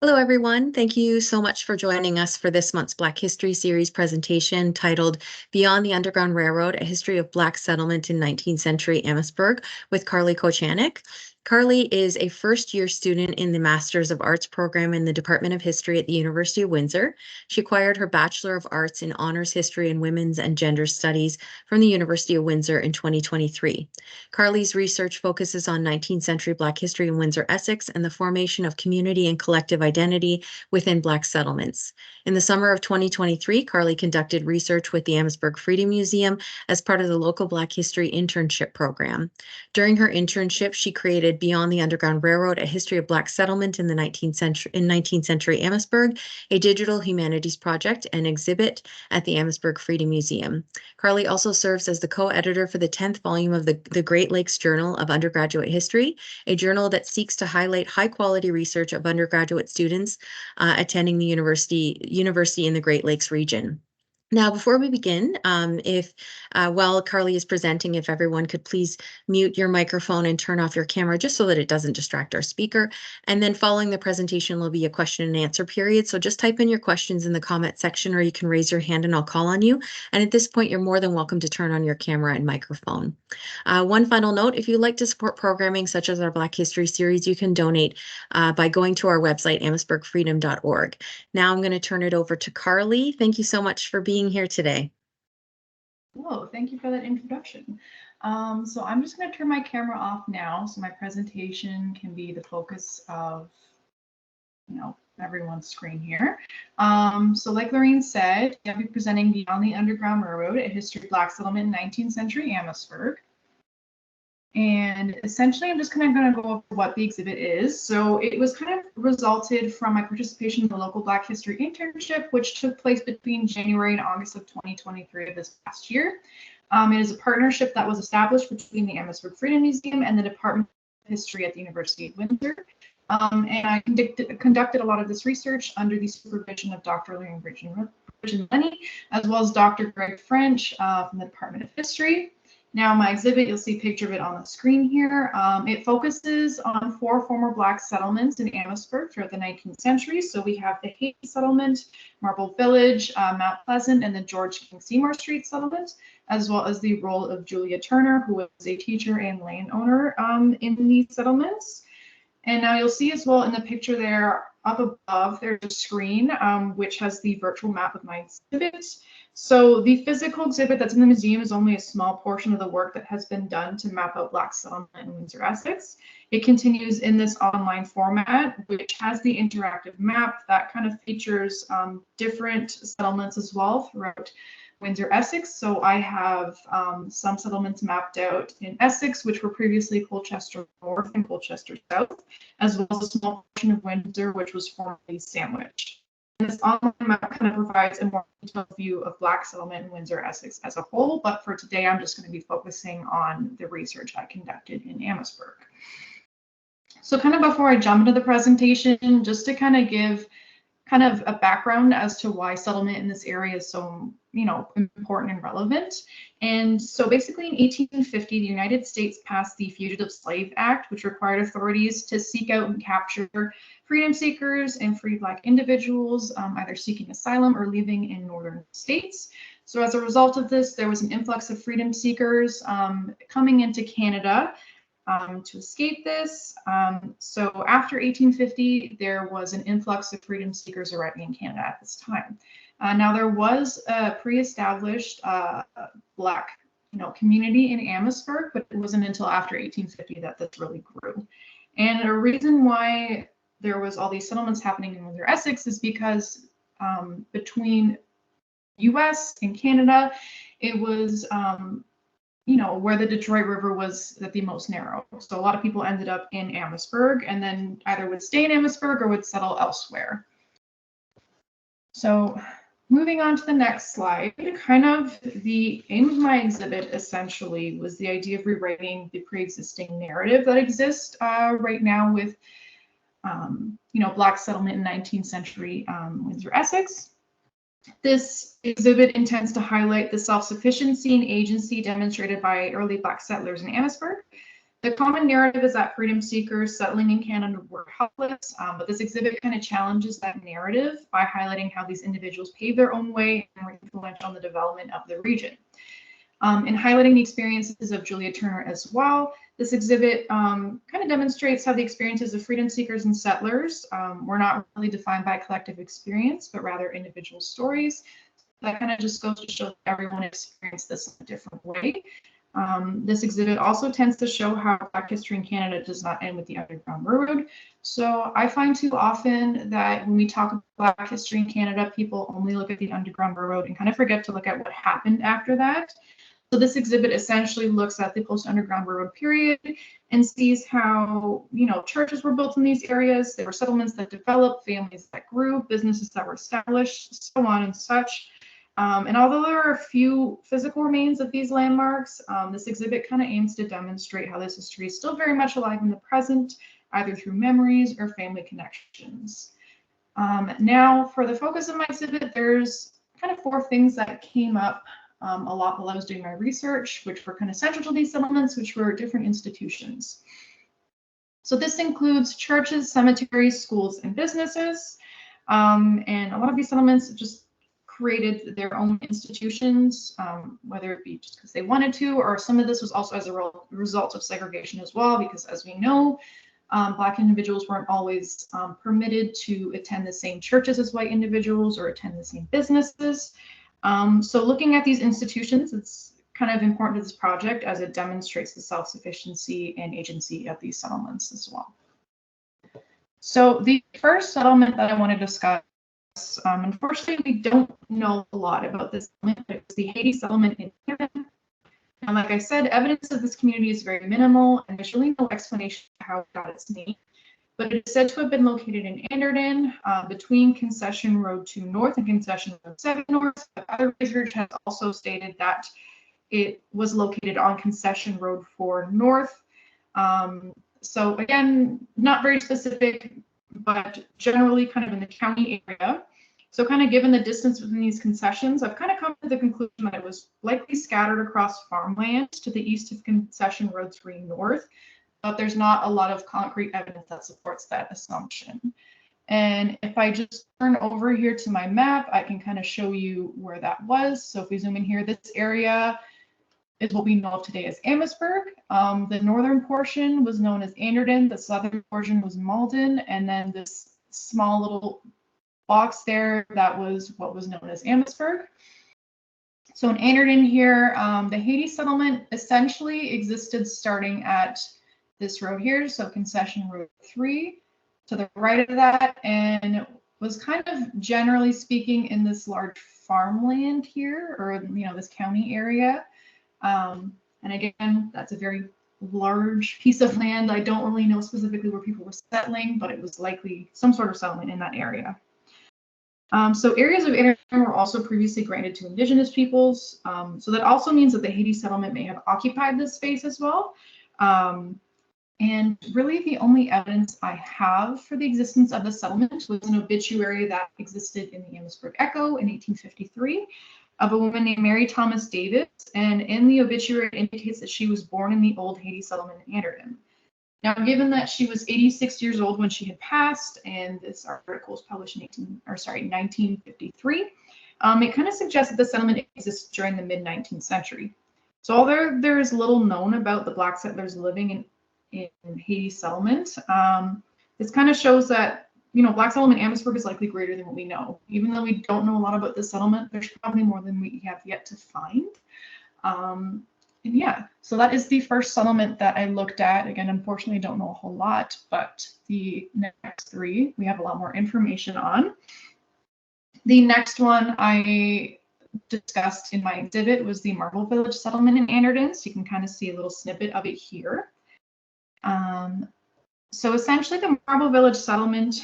Hello, everyone. Thank you so much for joining us for this month's Black History Series presentation titled Beyond the Underground Railroad, A History of Black Settlement in 19th-Century Amherstburg with Karleigh Kochaniec. Karleigh is a first-year student in the Masters of Arts program in the Department of History at the University of Windsor. She acquired her Bachelor of Arts in Honors History and Women's and Gender Studies from the University of Windsor in 2023. Karleigh's research focuses on 19th-century Black history in Windsor, Essex, and the formation of community and collective identity within Black settlements. In the summer of 2023, Karleigh conducted research with the Amherstburg Freedom Museum as part of the local Black History Internship program. During her internship, she created Beyond the Underground Railroad, A History of Black Settlement in the 19th-century Amherstburg, a digital humanities project and exhibit at the Amherstburg Freedom Museum. Karleigh also serves as the co-editor for the 10th volume of the Great Lakes Journal of Undergraduate History, a journal that seeks to highlight high-quality research of undergraduate students attending the university in the Great Lakes region. Now, before we begin, while Karleigh is presenting, if everyone could please mute your microphone and turn off your camera just so that it doesn't distract our speaker. And then following the presentation will be a question and answer period. So just type in your questions in the comment section, or you can raise your hand and I'll call on you. And at this point, you're more than welcome to turn on your camera and microphone. One final note, if you'd like to support programming such as our Black History series, you can donate by going to our website, amherstburgfreedom.org. Now I'm going to turn it over to Karleigh. Thank you so much for being here today. Hello, thank you for that introduction. So I'm just going to turn my camera off now so my presentation can be the focus of, everyone's screen here. So like Lorraine said, I'll be presenting Beyond the Underground Railroad, A History of Black Settlement in 19th-Century Amherstburg. And essentially, I'm just kind of going to go over what the exhibit is. So it was kind of resulted from my participation in the local Black History Internship, which took place between January and August of 2023 of this past year. It is a partnership that was established between the Amherstburg Freedom Museum and the Department of History at the University of Windsor. And I conducted a lot of this research under the supervision of Dr. Lorraine Lenny, as well as Dr. Greg French from the Department of History. Now, my exhibit, you'll see a picture of it on the screen here. It focuses on 4 former Black settlements in Amherstburg throughout the 19th century. So we have the Haiti Settlement, Marble Village, Mount Pleasant, and the George King Seymour Street Settlement, as well as the role of Julia Turner, who was a teacher and landowner in these settlements. And now you'll see as well in the picture there up above, there's a screen which has the virtual map of my exhibit. So the physical exhibit that's in the museum is only a small portion of the work that has been done to map out Black settlement in Windsor, Essex. It continues in this online format, which has the interactive map that kind of features different settlements as well throughout Windsor, Essex. So I have some settlements mapped out in Essex, which were previously Colchester North and Colchester South, as well as a small portion of Windsor, which was formerly Sandwich. This online map kind of provides a more detailed view of Black settlement in Windsor, Essex as a whole, but for today, I'm just going to be focusing on the research I conducted in Amherstburg. So kind of before I jump into the presentation, just to kind of give kind of a background as to why settlement in this area is so, important and relevant. And so basically in 1850, the United States passed the Fugitive Slave Act, which required authorities to seek out and capture freedom seekers and free Black individuals, either seeking asylum or living in northern states. So as a result of this, there was an influx of freedom seekers coming into Canada to escape this. So after 1850, there was an influx of freedom seekers arriving in Canada at this time. Now there was a pre-established Black community in Amherstburg, but it wasn't until after 1850 that this really grew. And a reason why there was all these settlements happening in Windsor, Essex is because between US and Canada, it was where the Detroit River was at the most narrow. So a lot of people ended up in Amherstburg and then either would stay in Amherstburg or would settle elsewhere. So moving on to the next slide, kind of the aim of my exhibit essentially was the idea of rewriting the pre-existing narrative that exists right now with, Black settlement in 19th century Windsor, Essex. This exhibit intends to highlight the self-sufficiency and agency demonstrated by early Black settlers in Amherstburg. The common narrative is that freedom seekers settling in Canada were helpless, but this exhibit kind of challenges that narrative by highlighting how these individuals paved their own way and were influential on the development of the region. And highlighting the experiences of Julia Turner as well. This exhibit kind of demonstrates how the experiences of freedom seekers and settlers were not really defined by collective experience, but rather individual stories. That kind of just goes to show that everyone experienced this in a different way. This exhibit also tends to show how Black history in Canada does not end with the Underground Railroad. So I find too often that when we talk about Black history in Canada, people only look at the Underground Railroad and kind of forget to look at what happened after that. So this exhibit essentially looks at the post-Underground Railroad period and sees how, churches were built in these areas. There were settlements that developed, families that grew, businesses that were established, so on and such. And although there are a few physical remains of these landmarks, this exhibit kind of aims to demonstrate how this history is still very much alive in the present, either through memories or family connections. Now, for the focus of my exhibit, there's kind of 4 things that came up a lot while I was doing my research, which were kind of central to these settlements, which were different institutions. So this includes churches, cemeteries, schools, and businesses. And a lot of these settlements just created their own institutions, whether it be just because they wanted to, or some of this was also as a result of segregation as well, because as we know, Black individuals weren't always permitted to attend the same churches as white individuals or attend the same businesses. So looking at these institutions, it's kind of important to this project as it demonstrates the self-sufficiency and agency of these settlements as well. So the first settlement that I want to discuss, unfortunately, we don't know a lot about this settlement, but it's the Haiti settlement in Canada. And like I said, evidence of this community is very minimal, and there's really no explanation of how it got its name. But it is said to have been located in Anderton, between Concession Road 2 North and Concession Road 7 North. But other research has also stated that it was located on Concession Road 4 North. So again, not very specific, but generally kind of in the county area. So kind of given the distance between these concessions, I've kind of come to the conclusion that it was likely scattered across farmland to the east of Concession Road 3 North. But there's not a lot of concrete evidence that supports that assumption. And if I just turn over here to my map, I can kind of show you where that was. So if we zoom in here, this area is what we know of today as Amherstburg. The northern portion was known as Anderton, the southern portion was Malden, and then this small little box there, that was what was known as Amherstburg. So in Anderton here, the Haiti settlement essentially existed starting at this road here, so Concession Road 3 to the right of that, and was kind of generally speaking in this large farmland here, or this county area. And again, that's a very large piece of land. I don't really know specifically where people were settling, but it was likely some sort of settlement in that area. So areas of Anderton were also previously granted to Indigenous peoples. So that also means that the Haiti settlement may have occupied this space as well. And really the only evidence I have for the existence of the settlement was an obituary that existed in the Amherstburg Echo in 1853 of a woman named Mary Thomas Davis. And in the obituary, it indicates that she was born in the old Haiti settlement in Anderton. Now, given that she was 86 years old when she had passed, and this article was published in 1953, it kind of suggests that the settlement exists during the mid-19th century. So although there is little known about the Black settlers living in Haiti settlement, this kind of shows that Black settlement in Amherstburg is likely greater than what we know. Even though we don't know a lot about this settlement, there's probably more than we have yet to find. And yeah, so that is the first settlement that I looked at. Again, unfortunately, I don't know a whole lot, but the next 3 we have a lot more information on. The next one I discussed in my exhibit was the Marble Village settlement in Anderton. So you can kind of see a little snippet of it here. So essentially the Marble Village settlement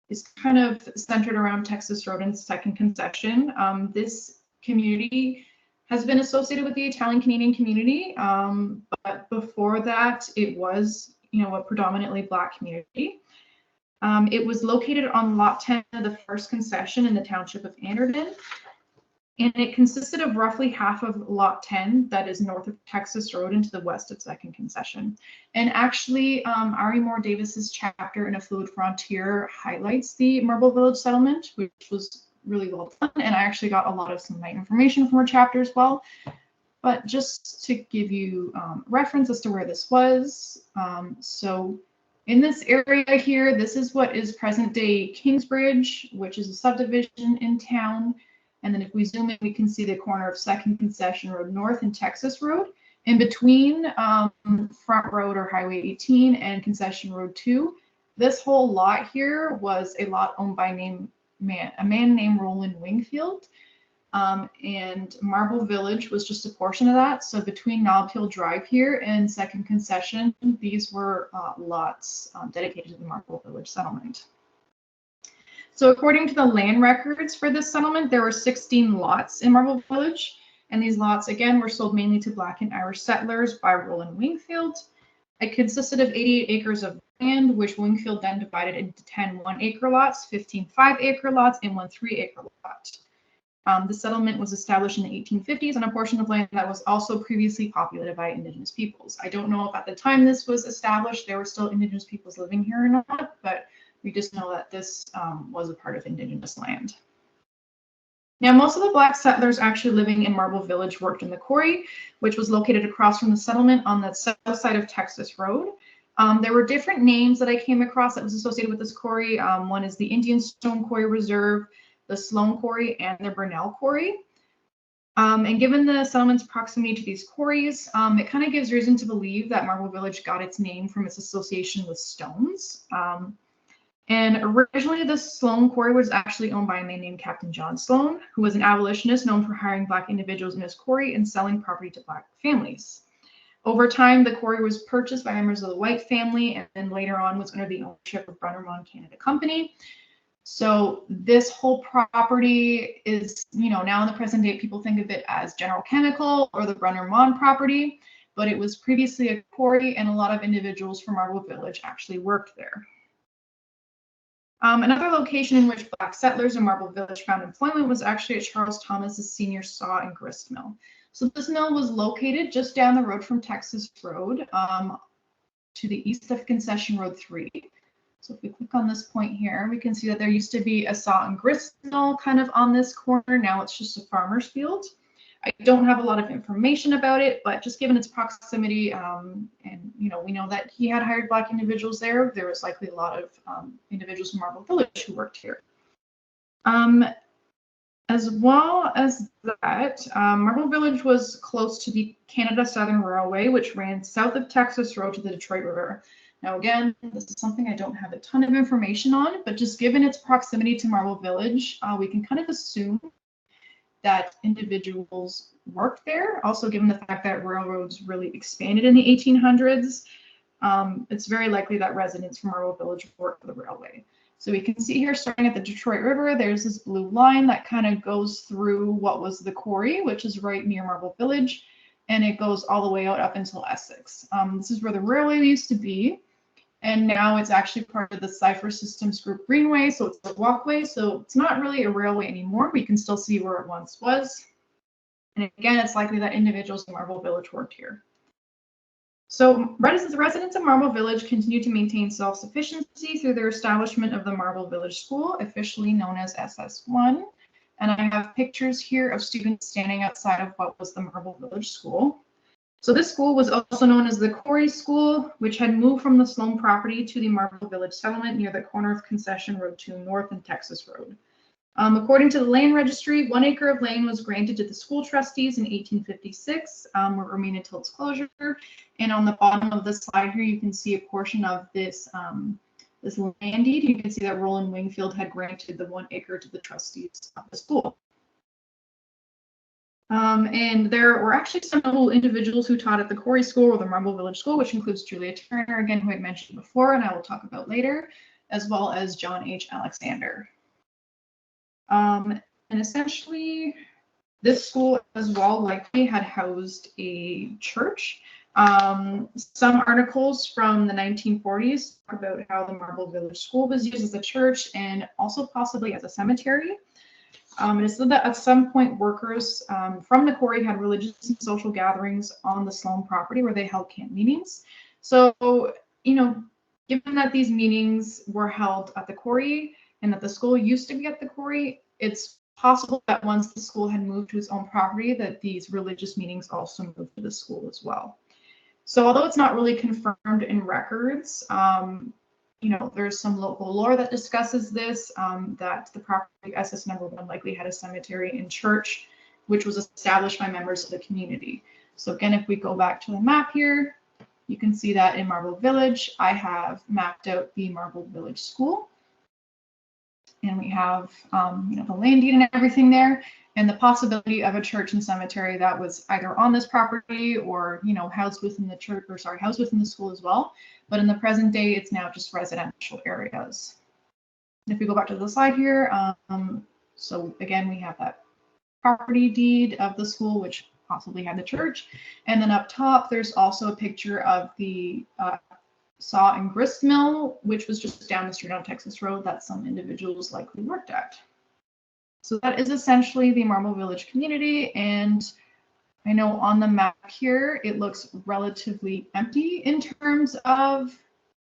is kind of centered around Texas Road and 2nd Concession. This community has been associated with the Italian Canadian community, but before that it was, a predominantly Black community. It was located on Lot 10 of the 1st Concession in the township of Anderton. And it consisted of roughly half of Lot 10, that is north of Texas Road and to the west of Second Concession. And actually, Ari Moore Davis's chapter in A Fluid Frontier highlights the Marble Village settlement, which was really well done. And I actually got a lot of some of my information from her chapter as well. But just to give you reference as to where this was, so in this area here, this is what is present-day Kingsbridge, which is a subdivision in town. And then if we zoom in, we can see the corner of Second Concession Road North and Texas Road. In between Front Road or Highway 18 and Concession Road 2, this whole lot here was a lot owned by a man named Roland Wingfield. And Marble Village was just a portion of that. So between Nob Hill Drive here and Second Concession, these were lots dedicated to the Marble Village settlement. So according to the land records for this settlement, there were 16 lots in Marble Village. And these lots, again, were sold mainly to Black and Irish settlers by Roland Wingfield. It consisted of 88 acres of land, which Wingfield then divided into 10 1-acre lots, 15 5-acre lots, and 1 3-acre lot. The settlement was established in the 1850s on a portion of land that was also previously populated by Indigenous peoples. I don't know if at the time this was established, there were still Indigenous peoples living here or not, but we just know that this was a part of Indigenous land. Now, most of the Black settlers actually living in Marble Village worked in the quarry, which was located across from the settlement on the south side of Texas Road. There were different names that I came across that was associated with this quarry. One is the Indian Stone Quarry Reserve, the Sloan Quarry, and the Burnell Quarry. And given the settlement's proximity to these quarries, it kind of gives reason to believe that Marble Village got its name from its association with stones. And originally, the Sloan Quarry was actually owned by a man named Captain John Sloan, who was an abolitionist known for hiring Black individuals in his quarry and selling property to Black families. Over time, the quarry was purchased by members of the White family, and then later on was under the ownership of Brunner-Mon Canada Company. So this whole property is, now in the present day, people think of it as General Chemical or the Brunner-Mon property, but it was previously a quarry, and a lot of individuals from Marble Village actually worked there. Another location in which Black settlers in Marble Village found employment was actually at Charles Thomas's senior saw and grist mill. So this mill was located just down the road from Texas Road to the east of Concession Road 3. So if we click on this point here, we can see that there used to be a saw and grist mill kind of on this corner. Now it's just a farmer's field. I don't have a lot of information about it, but just given its proximity, and we know that he had hired Black individuals there. There was likely a lot of individuals from Marble Village who worked here. As well as that, Marble Village was close to the Canada Southern Railway, which ran south of Texas Road to the Detroit River. Now, again, this is something I don't have a ton of information on, but just given its proximity to Marble Village, we can kind of assume that individuals worked there. Also, given the fact that railroads really expanded in the 1800s, it's very likely that residents from Marble Village worked for the railway. So we can see here, starting at the Detroit River, there's this blue line that kind of goes through what was the quarry, which is right near Marble Village, and it goes all the way out up until Essex. This is where the railway used to be, and now it's actually part of the Cipher Systems Group Greenway, so it's a walkway, so it's not really a railway anymore. We can still see where it once was. And again, it's likely that individuals in Marble Village worked here. So residents of Marble Village continue to maintain self-sufficiency through their establishment of the Marble Village School, officially known as SS1. And I have pictures here of students standing outside of what was the Marble Village School. So this school was also known as the Quarry School, which had moved from the Sloan property to the Marble Village settlement near the corner of Concession Road 2 North and Texas Road. According to the land registry, 1 acre of land was granted to the school trustees in 1856, where it remained until its closure. And on the bottom of the slide here, you can see a portion of this, this land deed. You can see that Roland Wingfield had granted the 1 acre to the trustees of the school. And there were actually some notable individuals who taught at the Quarry School or the Marble Village School, which includes Julia Turner, again, who I mentioned before, and I will talk about later, as well as John H. Alexander. And essentially, this school as well likely had housed a church. Some articles from the 1940s talk about how the Marble Village School was used as a church and also possibly as a cemetery. It is said that at some point workers from the quarry had religious and social gatherings on the Sloan property where they held camp meetings. So, given that these meetings were held at the quarry and that the school used to be at the quarry, it's possible that once the school had moved to its own property, that these religious meetings also moved to the school as well. So although it's not really confirmed in records, there's some local lore that discusses this, that the property SS number 1 likely had a cemetery and church, which was established by members of the community. So again, if we go back to the map here, you can see that in Marble Village, I have mapped out the Marble Village School. And we have, the land deed and everything there, and the possibility of a church and cemetery that was either on this property or, housed within the church, housed within the school as well. But in the present day, it's now just residential areas. If we go back to the slide here, so again, we have that property deed of the school, which possibly had the church. And then up top, there's also a picture of the saw and grist mill, which was just down the street on Texas Road that some individuals likely worked at. So that is essentially the Marble Village community. And I know on the map here, it looks relatively empty in terms of,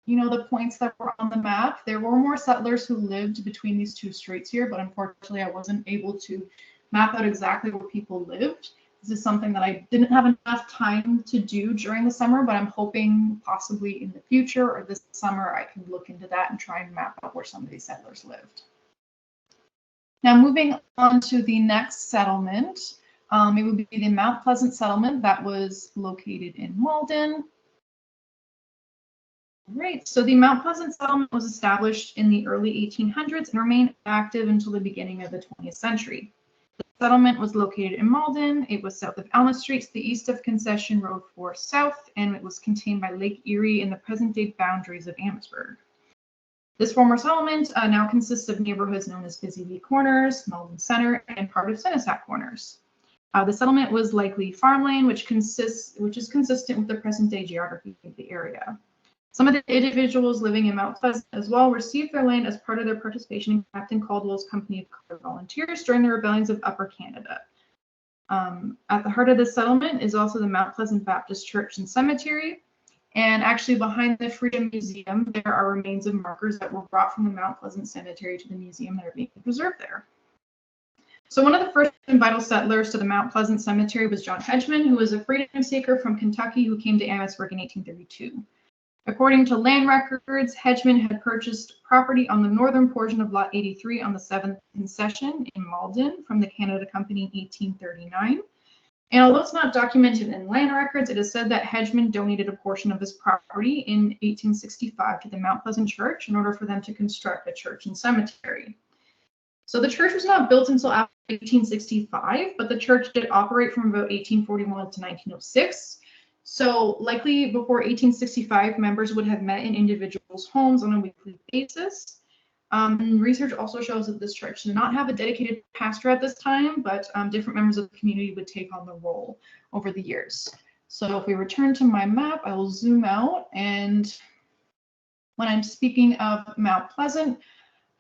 the points that were on the map. There were more settlers who lived between these two streets here, but unfortunately I wasn't able to map out exactly where people lived. This is something that I didn't have enough time to do during the summer, but I'm hoping possibly in the future or this summer I can look into that and try and map out where some of these settlers lived. Now moving on to the next settlement, it would be the Mount Pleasant settlement that was located in Malden. Right, so the Mount Pleasant settlement was established in the early 1800s and remained active until the beginning of the 20th century. The settlement was located in Malden. It was south of Alma Street to the east of Concession Road 4 South, and it was contained by Lake Erie in the present-day boundaries of Amherstburg. This former settlement now consists of neighborhoods known as Busy Bee Corners, Malden Center, and part of Sinnesack Corners. The settlement was likely farmland, which is consistent with the present-day geography of the area. Some of the individuals living in Mount Pleasant as well received their land as part of their participation in Captain Caldwell's company of colored volunteers during the rebellions of Upper Canada. At the heart of this settlement is also the Mount Pleasant Baptist Church and Cemetery. And actually behind the Freedom Museum, there are remains of markers that were brought from the Mount Pleasant Cemetery to the museum that are being preserved there. So one of the first and vital settlers to the Mount Pleasant Cemetery was John Hedgeman, who was a freedom seeker from Kentucky who came to Amherstburg in 1832. According to land records, Hedgeman had purchased property on the northern portion of Lot 83 on the 7th concession in Malden from the Canada Company in 1839. And although it's not documented in land records, it is said that Hedgeman donated a portion of his property in 1865 to the Mount Pleasant Church in order for them to construct a church and cemetery. So the church was not built until after 1865, but the church did operate from about 1841 to 1906. So likely before 1865, members would have met in individuals' homes on a weekly basis. Research also shows that this church did not have a dedicated pastor at this time, but different members of the community would take on the role over the years. So if we return to my map, I will zoom out. And when I'm speaking of Mount Pleasant,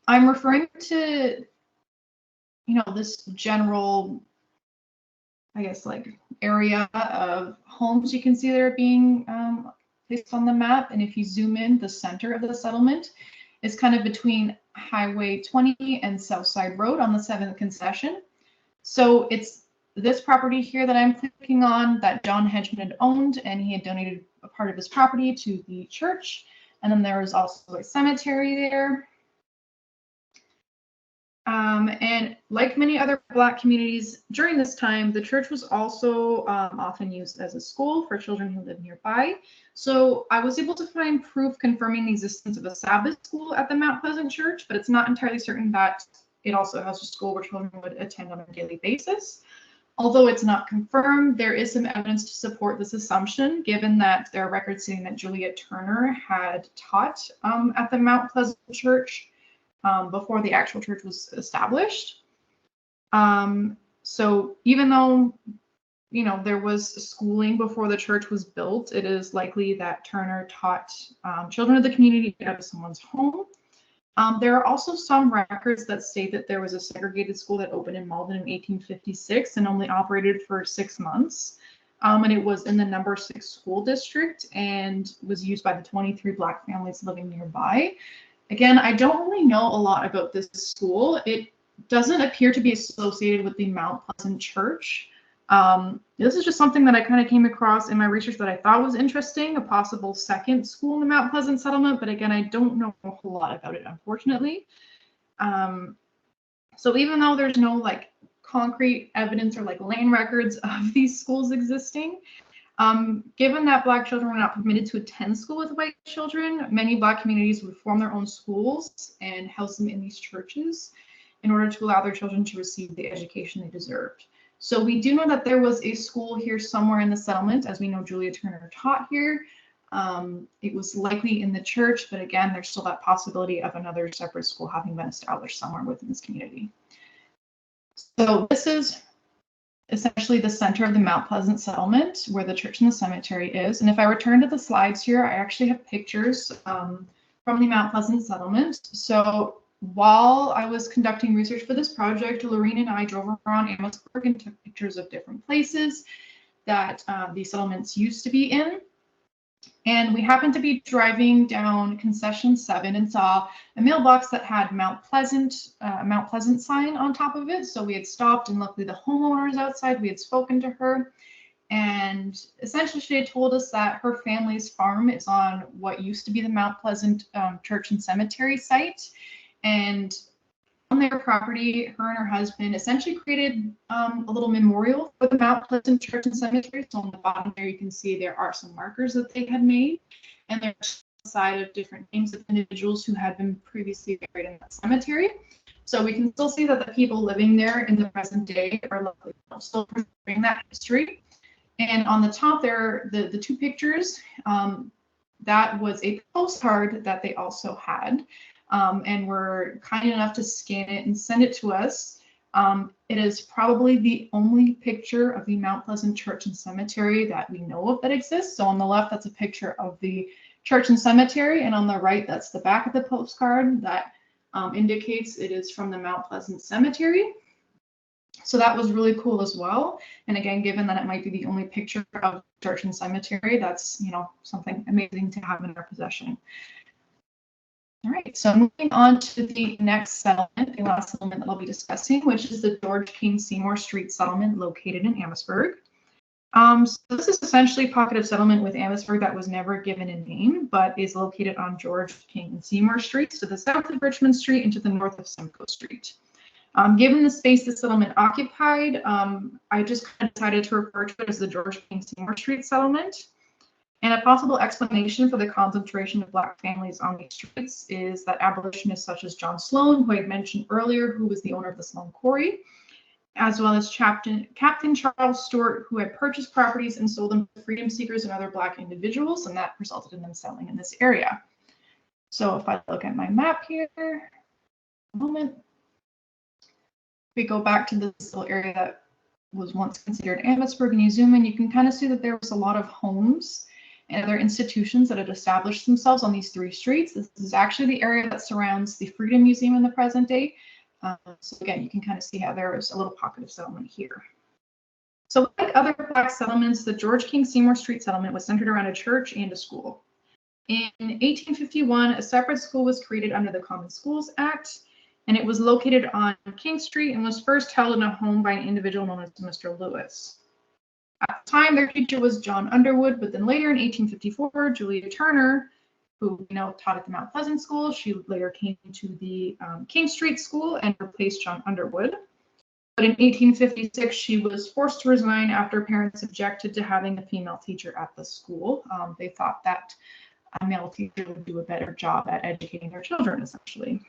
I'm referring to, this general, area of homes you can see that are being placed on the map. And if you zoom in, the center of the settlement is kind of between Highway 20 and Southside Road on the 7th concession. So it's this property here that I'm clicking on that John Hedgeman had owned, and he had donated a part of his property to the church. And then there is also a cemetery there. And like many other Black communities during this time, the church was also often used as a school for children who lived nearby. So I was able to find proof confirming the existence of a Sabbath school at the Mount Pleasant Church, but it's not entirely certain that it also has a school where children would attend on a daily basis. Although it's not confirmed, there is some evidence to support this assumption, given that there are records saying that Juliet Turner had taught at the Mount Pleasant Church before the actual church was established. So even though, there was schooling before the church was built, it is likely that Turner taught children of the community out of someone's home. There are also some records that state that there was a segregated school that opened in Malden in 1856 and only operated for 6 months. And it was in the number 6 school district and was used by the 23 Black families living nearby. Again, I don't really know a lot about this school. It doesn't appear to be associated with the Mount Pleasant Church. This is just something that I kind of came across in my research that I thought was interesting, a possible second school in the Mount Pleasant settlement, but again, I don't know a whole lot about it, unfortunately. So even though there's no like concrete evidence or like land records of these schools existing, given that Black children were not permitted to attend school with white children, many Black communities would form their own schools and house them in these churches in order to allow their children to receive the education they deserved. So we do know that there was a school here somewhere in the settlement, as we know Julia Turner taught here. It was likely in the church, but again, there's still that possibility of another separate school having been established somewhere within this community. So this is essentially the center of the Mount Pleasant settlement, where the church and the cemetery is. And if I return to the slides here, I actually have pictures from the Mount Pleasant settlement. So while I was conducting research for this project, Lorene and I drove around Amherstburg and took pictures of different places that these settlements used to be in. And we happened to be driving down Concession 7 and saw a mailbox that had Mount Pleasant sign on top of it. So we had stopped, and luckily the homeowner is outside. We had spoken to her, and essentially she had told us that her family's farm is on what used to be the Mount Pleasant Church and Cemetery site. And on their property, her and her husband essentially created a little memorial for the Mount Pleasant Church and Cemetery. So on the bottom there, you can see there are some markers that they had made, and there's a side of different names of individuals who had been previously buried in that cemetery. So we can still see that the people living there in the present day are likely still preserving that history. And on the top there, the two pictures, that was a postcard that they also had. And were kind enough to scan it and send it to us. It is probably the only picture of the Mount Pleasant Church and Cemetery that we know of that exists. So on the left, that's a picture of the church and cemetery, and on the right, that's the back of the postcard that indicates it is from the Mount Pleasant Cemetery. So that was really cool as well. And again, given that it might be the only picture of church and cemetery, that's, you know, something amazing to have in our possession. All right, so moving on to the next settlement, the last settlement that I'll be discussing, which is the George King Seymour Street settlement located in Amherstburg. So this is essentially a pocket of settlement with Amherstburg that was never given a name, but is located on George King and Seymour Streets to the south of Richmond Street and to the north of Simcoe Street. Given the space the settlement occupied, I just kind of decided to refer to it as the George King Seymour Street settlement. And a possible explanation for the concentration of Black families on these streets is that abolitionists such as John Sloan, who I had mentioned earlier, who was the owner of the Sloan Quarry, as well as Captain Charles Stewart, who had purchased properties and sold them to freedom seekers and other Black individuals, and that resulted in them settling in this area. So if I look at my map here, a moment, we go back to this little area that was once considered Amherstburg, and you zoom in, you can kind of see that there was a lot of homes and other institutions that had established themselves on these three streets. This is actually the area that surrounds the Freedom Museum in the present day. So again, you can kind of see how there is a little pocket of settlement here. So like other Black settlements, the George King Seymour Street settlement was centered around a church and a school. In 1851, a separate school was created under the Common Schools Act, and it was located on King Street and was first held in a home by an individual known as Mr. Lewis. At the time, their teacher was John Underwood, but then later in 1854, Julia Turner, who taught at the Mount Pleasant School, she later came to the King Street School and replaced John Underwood. But in 1856, she was forced to resign after parents objected to having a female teacher at the school. They thought that a male teacher would do a better job at educating their children, essentially.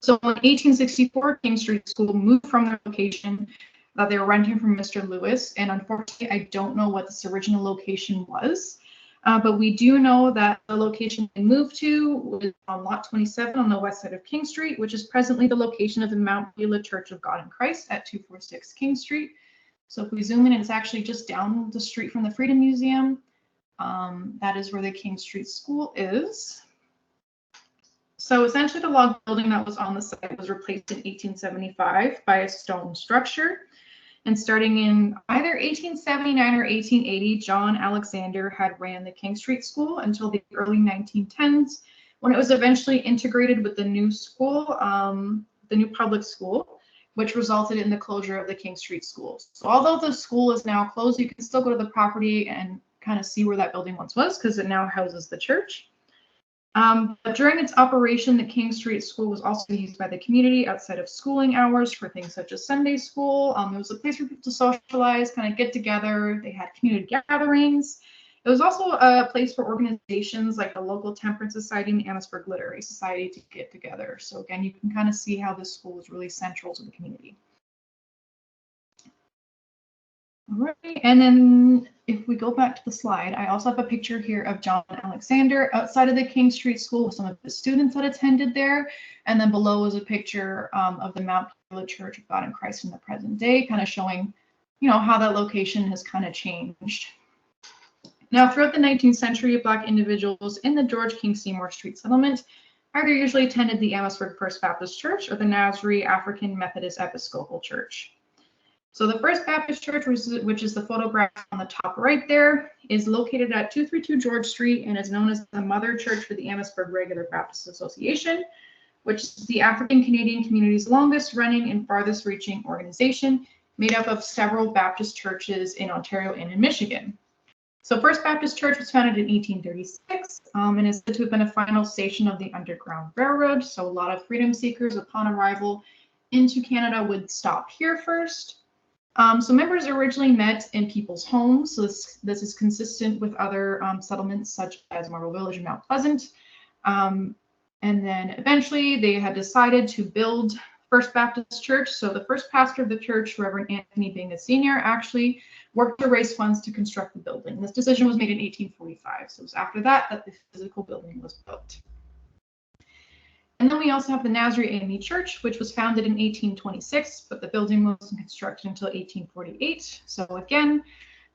So in 1864, King Street School moved from their location that they were renting from Mr. Lewis, and unfortunately, I don't know what this original location was, but we do know that the location they moved to was on Lot 27 on the west side of King Street, which is presently the location of the Mount Beulah Church of God in Christ at 246 King Street. So if we zoom in, it's actually just down the street from the Freedom Museum. That is where the King Street School is. So essentially the log building that was on the site was replaced in 1875 by a stone structure. And starting in either 1879 or 1880, John Alexander had ran the King Street School until the early 1910s, when it was eventually integrated with the new school, the new public school, which resulted in the closure of the King Street School. So although the school is now closed, you can still go to the property and kind of see where that building once was, because it now houses the church. But during its operation, the King Street School was also used by the community outside of schooling hours for things such as Sunday school. It was a place for people to socialize, kind of get together. They had community gatherings. It was also a place for organizations like the local Temperance Society and the Amherstburg Literary Society to get together. So again, you can kind of see how this school was really central to the community. All right, and then if we go back to the slide, I also have a picture here of John Alexander outside of the King Street School with some of the students that attended there. And then below is a picture of the Mount Karleigh Church of God in Christ in the present day, kind of showing, you know, how that location has kind of changed. Now, throughout the 19th century, Black individuals in the George King Seymour Street settlement either usually attended the Amherstburg First Baptist Church or the Nazarene African Methodist Episcopal Church. So the First Baptist Church, which is the photograph on the top right there, is located at 232 George Street and is known as the Mother Church for the Amherstburg Regular Baptist Association, which is the African Canadian community's longest running and farthest reaching organization, made up of several Baptist churches in Ontario and in Michigan. So First Baptist Church was founded in 1836 and is said to have been a final station of the Underground Railroad. So a lot of freedom seekers upon arrival into Canada would stop here first. So members originally met in people's homes. So this is consistent with other settlements such as Marble Village and Mount Pleasant. And then eventually they had decided to build First Baptist Church. So the first pastor of the church, Reverend Anthony being a senior, actually worked to raise funds to construct the building. This decision was made in 1845. So it was after that that the physical building was built. And then we also have the Nazarene AME Church, which was founded in 1826, but the building wasn't constructed until 1848. So again,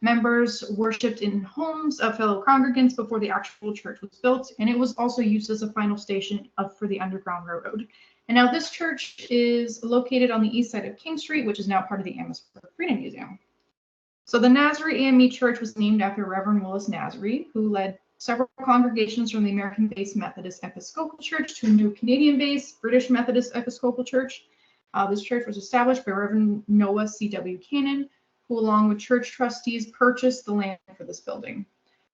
members worshipped in homes of fellow congregants before the actual church was built, and it was also used as a final station for the Underground Railroad. And now this church is located on the east side of King Street, which is now part of the Amherstburg Freedom Museum. So the Nazarene AME Church was named after Reverend Willis Nazarene, who led several congregations from the American-based Methodist Episcopal Church to a new Canadian-based British Methodist Episcopal Church. This church was established by Reverend Noah C.W. Cannon, who along with church trustees purchased the land for this building.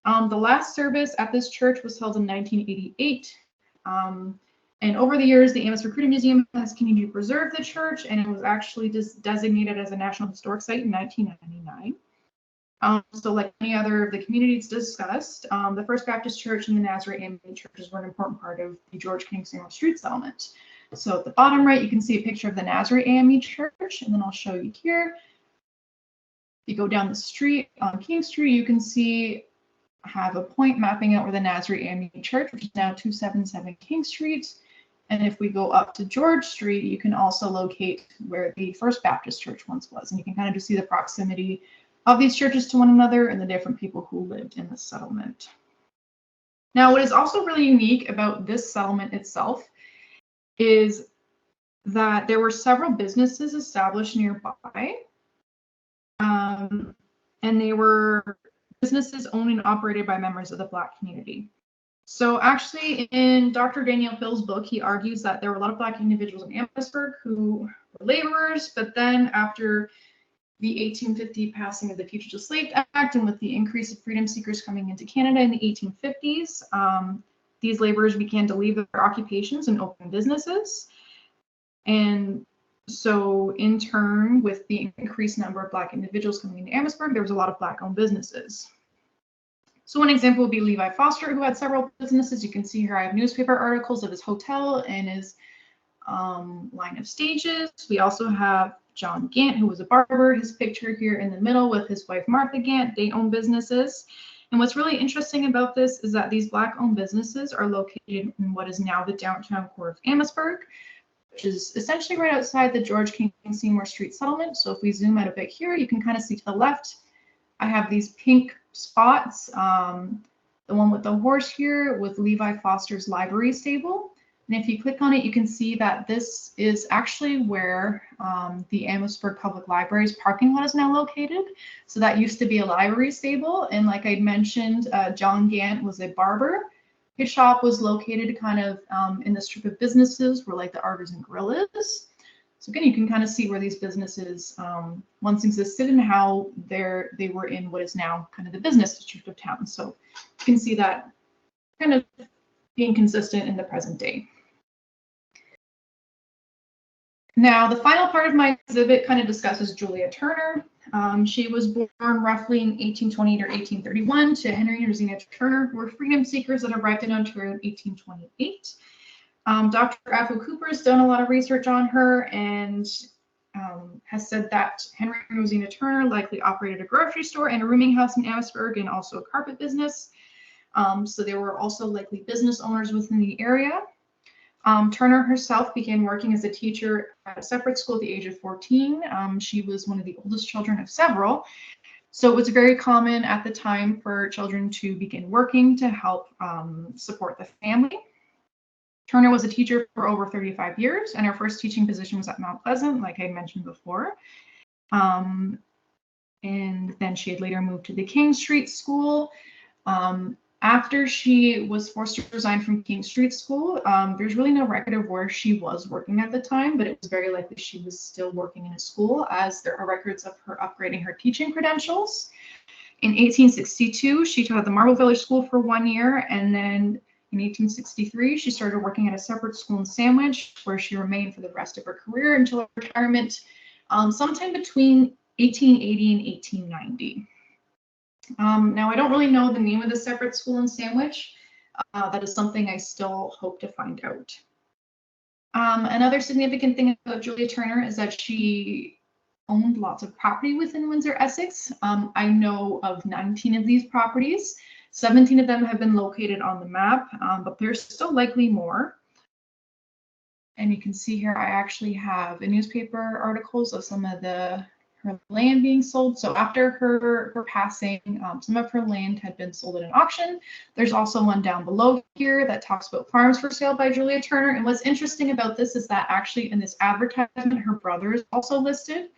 The last service at this church was held in 1988. And over the years, the Amherstburg Freedom Museum has continued to preserve the church, and it was actually designated as a National Historic Site in 1999. So like many other of the communities discussed, the First Baptist Church and the Nazarene AME churches were an important part of the George King Seymour Street settlement. So at the bottom right, you can see a picture of the Nazarene AME church, and then I'll show you here. If you go down the street on King Street, you can see I have a point mapping out where the Nazarene AME church, which is now 277 King Street. And if we go up to George Street, you can also locate where the First Baptist Church once was, and you can kind of just see the proximity of these churches to one another and the different people who lived in the settlement. Now, what is also really unique about this settlement itself is that there were several businesses established nearby, and they were businesses owned and operated by members of the Black community. So actually, in Dr. Daniel Hill's book, he argues that there were a lot of Black individuals in Amherstburg who were laborers, but then after the 1850 passing of the Fugitive Slave Act, and with the increase of freedom seekers coming into Canada in the 1850s, these laborers began to leave their occupations and open businesses. And so in turn, with the increased number of Black individuals coming into Amherstburg, there was a lot of Black-owned businesses. So one example would be Levi Foster, who had several businesses. You can see here I have newspaper articles of his hotel and his line of stages. We also have John Gant, who was a barber, his picture here in the middle with his wife Martha Gant. They own businesses. And what's really interesting about this is that these Black-owned businesses are located in what is now the downtown core of Amherstburg, which is essentially right outside the George King Seymour Street settlement. So if we zoom out a bit here, you can kind of see to the left, I have these pink spots. The one with the horse here with Levi Foster's livery stable. And if you click on it, you can see that this is actually where the Amherstburg Public Library's parking lot is now located. So that used to be a library stable. And like I mentioned, John Gant was a barber. His shop was located kind of in the strip of businesses where like the Artisan Grill is. So again, you can kind of see where these businesses once existed and how they were in what is now kind of the business district of town. So you can see that kind of being consistent in the present day. Now, the final part of my exhibit kind of discusses Julia Turner. She was born roughly in 1828 or 1831 to Henry and Rosina Turner, who were freedom seekers that arrived in Ontario in 1828. Dr. Afu Cooper has done a lot of research on her and has said that Henry and Rosina Turner likely operated a grocery store and a rooming house in Amherstburg and also a carpet business. So they were also likely business owners within the area. Turner herself began working as a teacher at a separate school at the age of 14. She was one of the oldest children of several. So it was very common at the time for children to begin working to help support the family. Turner was a teacher for over 35 years, and her first teaching position was at Mount Pleasant, like I mentioned before. And then she had later moved to the King Street School. After she was forced to resign from King Street School, there's really no record of where she was working at the time, but it was very likely she was still working in a school, as there are records of her upgrading her teaching credentials. In 1862, she taught at the Marble Village School for 1 year, and then in 1863, she started working at a separate school in Sandwich, where she remained for the rest of her career until her retirement, sometime between 1880 and 1890. Now, I don't really know the name of the separate school in Sandwich. That is something I still hope to find out. Another significant thing about Julia Turner is that she owned lots of property within Windsor, Essex. I know of 19 of these properties. 17 of them have been located on the map, but there's still likely more. And you can see here, I actually have a newspaper articles of some of her land being sold. So after her passing, some of her land had been sold at an auction. There's also one down below here that talks about farms for sale by Julia Turner. And what's interesting about this is that actually in this advertisement, her brother is also listed,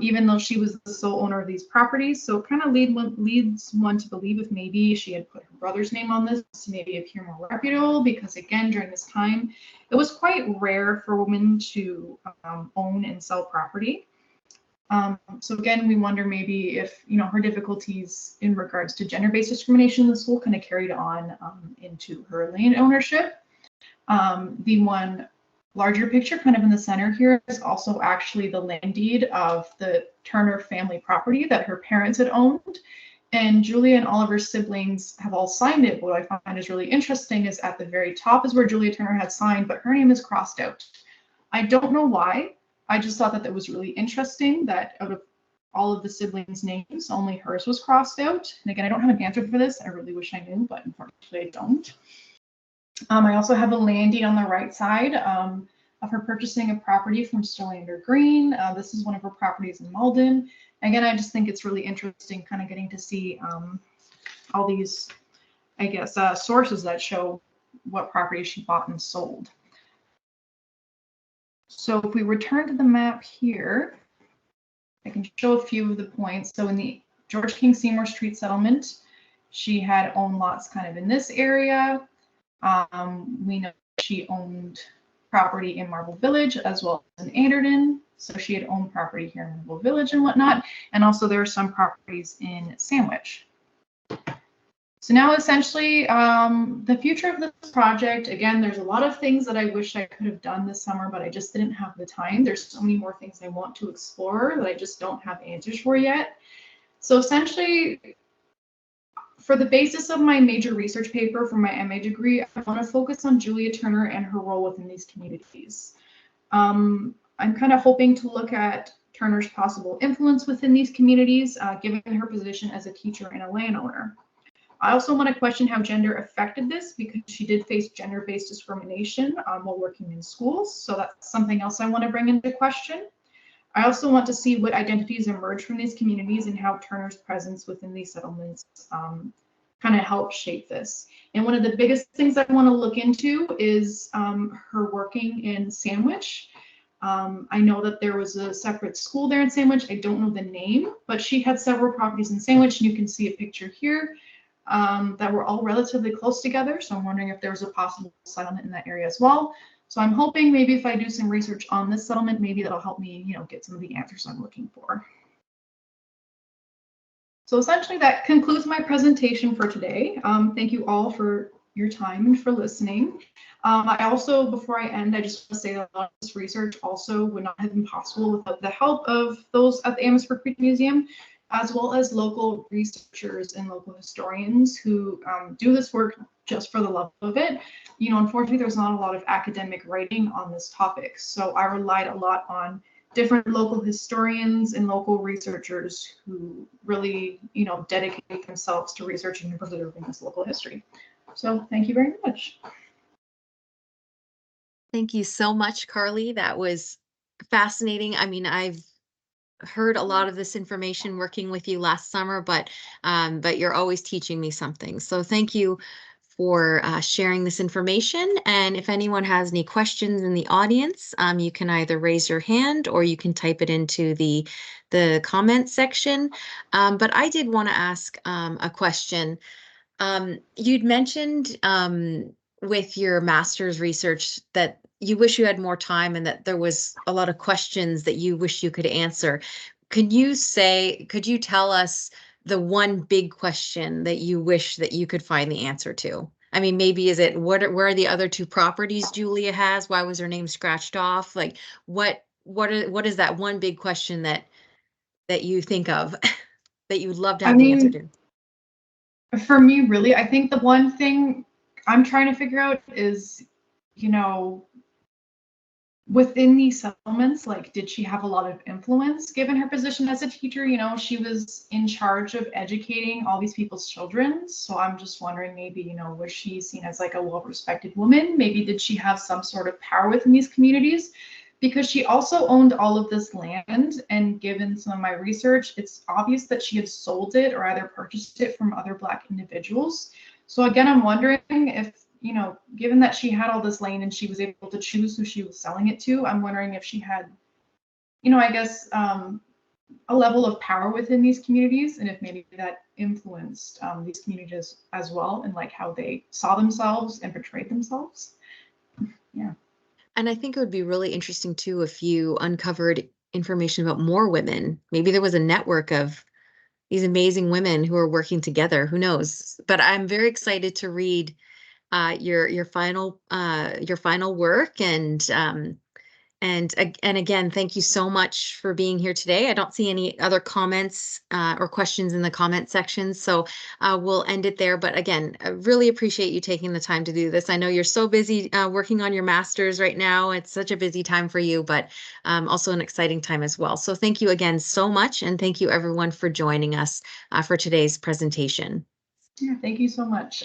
even though she was the sole owner of these properties. So it kind of leads one to believe if maybe she had put her brother's name on this to maybe appear more reputable, because again, during this time, it was quite rare for women to own and sell property. So again, we wonder maybe if, her difficulties in regards to gender-based discrimination in the school kind of carried on into her land ownership. The one larger picture kind of in the center here is also actually the land deed of the Turner family property that her parents had owned. And Julia and all of her siblings have all signed it. What I find is really interesting is at the very top is where Julia Turner had signed, but her name is crossed out. I don't know why. I just thought that was really interesting that out of all of the siblings' names, only hers was crossed out. And again, I don't have an answer for this. I really wish I knew, but unfortunately I don't. I also have a land deed on the right side of her purchasing a property from Stolander Green. This is one of her properties in Malden. Again, I just think it's really interesting kind of getting to see all these, I guess, sources that show what properties she bought and sold. So if we return to the map here, I can show a few of the points. So in the George King Seymour Street settlement, she had owned lots kind of in this area. We know she owned property in Marble Village as well as in Anderton. So she had owned property here in Marble Village and whatnot. And also there are some properties in Sandwich. So now essentially the future of this project, again, there's a lot of things that I wish I could have done this summer, but I just didn't have the time. There's so many more things I want to explore that I just don't have answers for yet. So essentially, for the basis of my major research paper for my MA degree, I want to focus on Julia Turner and her role within these communities. I'm kind of hoping to look at Turner's possible influence within these communities, given her position as a teacher and a landowner. I also want to question how gender affected this, because she did face gender-based discrimination while working in schools. So that's something else I want to bring into question. I also want to see what identities emerge from these communities and how Turner's presence within these settlements kind of helped shape this. And one of the biggest things I want to look into is her working in Sandwich. I know that there was a separate school there in Sandwich. I don't know the name, but she had several properties in Sandwich, and you can see a picture here that were all relatively close together. So I'm wondering if there was a possible settlement in that area as well. So I'm hoping maybe if I do some research on this settlement, maybe that'll help me, get some of the answers I'm looking for. So essentially that concludes my presentation for today. Thank you all for your time and for listening. I also, before I end, I just want to say that a lot of this research also would not have been possible without the help of those at the Amherstburg Creek Museum, as well as local researchers and local historians who do this work just for the love of it. Unfortunately, there's not a lot of academic writing on this topic, so I relied a lot on different local historians and local researchers who really, dedicate themselves to researching and preserving this local history. So thank you very much. Thank you so much, Karleigh. That was fascinating. I mean, I've heard a lot of this information working with you last summer, but you're always teaching me something. So thank you for sharing this information. And if anyone has any questions in the audience, you can either raise your hand or you can type it into the comment section. But I did want to ask a question. You'd mentioned with your master's research that you wish you had more time and that there was a lot of questions that you wish you could answer. Could you tell us the one big question that you wish that you could find the answer to? I mean, maybe is it where are the other two properties Julia has? Why was her name scratched off? Like what is that one big question that you think of that you would love to have the answer to? For me, really, I think the one thing I'm trying to figure out is, within these settlements, like, did she have a lot of influence given her position as a teacher? She was in charge of educating all these people's children. So I'm just wondering, maybe, was she seen as like a well-respected woman? Maybe did she have some sort of power within these communities? Because she also owned all of this land, and given some of my research, it's obvious that she had sold it or either purchased it from other Black individuals. So again, I'm wondering if, given that she had all this land and she was able to choose who she was selling it to, I'm wondering if she had, I guess, a level of power within these communities, and if maybe that influenced these communities as well, and like how they saw themselves and portrayed themselves. Yeah. And I think it would be really interesting too if you uncovered information about more women. Maybe there was a network of these amazing women who are working together. Who knows? But I'm very excited to read your final work, and again, thank you so much for being here today. I don't see any other comments or questions in the comment section, so we'll end it there. But again, I really appreciate you taking the time to do this. I know you're so busy working on your master's right now. It's such a busy time for you, but also an exciting time as well. So thank you again so much, and thank you everyone for joining us for today's presentation. Yeah, thank you so much.